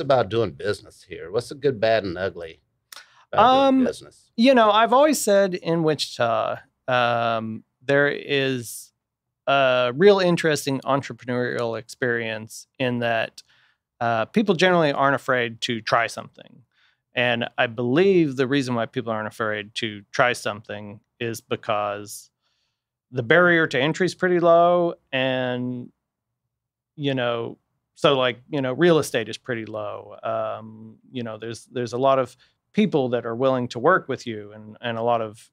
about doing business here? What's the good, bad, and ugly about doing business? I've always said in Wichita, there is a real interesting entrepreneurial experience in that people generally aren't afraid to try something. And I believe the reason why people aren't afraid to try something is because the barrier to entry is pretty low. And, real estate is pretty low. There's a lot of people that are willing to work with you and a lot of,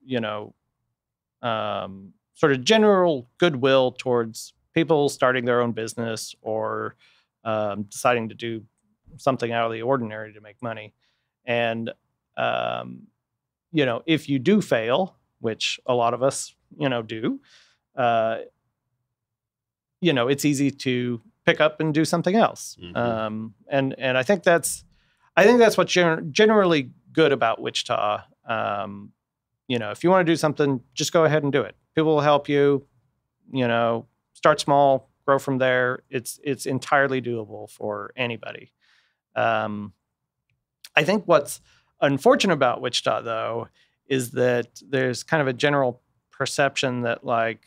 sort of general goodwill towards people starting their own business or deciding to do something out of the ordinary to make money. And, if you do fail, which a lot of us, do, it's easy to pick up and do something else. Mm-hmm. And I think that's what's generally good about Wichita. If you want to do something, just go ahead and do it. People will help you, start small, grow from there. It's entirely doable for anybody. I think what's unfortunate about Wichita, though, is that there's kind of a general perception that, because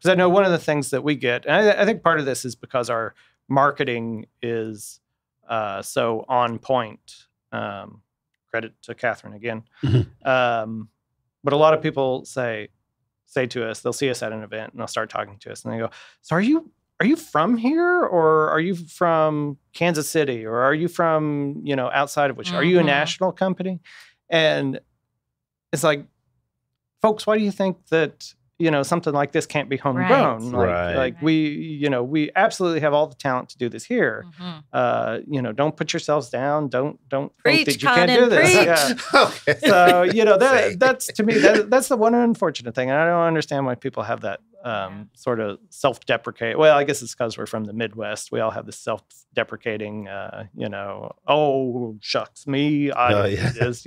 I know one of the things that we get, and I think part of this is because our marketing is so on point. Credit to Catherine again. Mm-hmm. But a lot of people say to us, they'll see us at an event and they'll start talking to us and they go, "So are you from here, or are you from Kansas City, or are you from, outside of Wichita? Mm-hmm. Are you a national company?" And it's like, folks, why do you think that, something like this can't be homegrown? Right. We absolutely have all the talent to do this here. Mm-hmm. Don't put yourselves down. Don't preach, think that you Conan, can't do this. Preach. Yeah. Okay. So, that's to me, that's the one unfortunate thing. And I don't understand why people have that sort of self-deprecate. Well, I guess it's because we're from the Midwest. We all have this self-deprecating, oh, shucks, me, it is,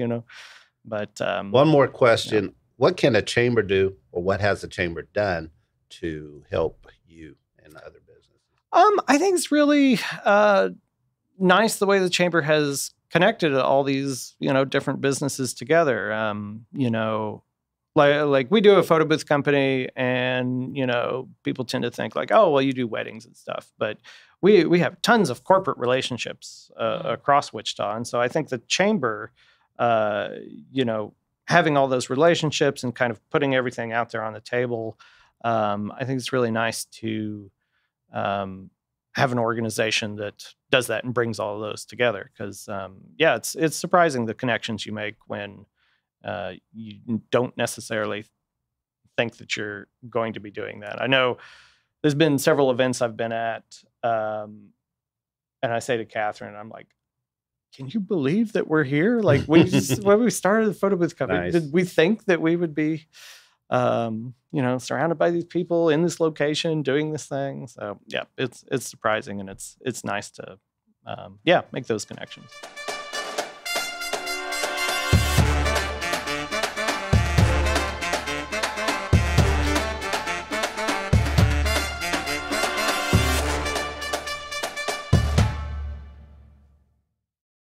But one more question. Yeah. What can a chamber do, or what has the chamber done to help you and other businesses? I think it's really nice the way the chamber has connected all these, different businesses together. Like we do a photo booth company, and people tend to think like, oh, well, you do weddings and stuff, but we have tons of corporate relationships across Wichita, and so I think the chamber, having all those relationships and kind of putting everything out there on the table, I think it's really nice to have an organization that does that and brings all of those together. Because, it's surprising the connections you make when you don't necessarily think that you're going to be doing that. I know there's been several events I've been at, and I say to Catherine, I'm like, can you believe that we're here? Like when we started the photo booth company, nice. Did we think that we would be, surrounded by these people in this location doing this thing? So yeah, it's surprising, and it's nice to, make those connections.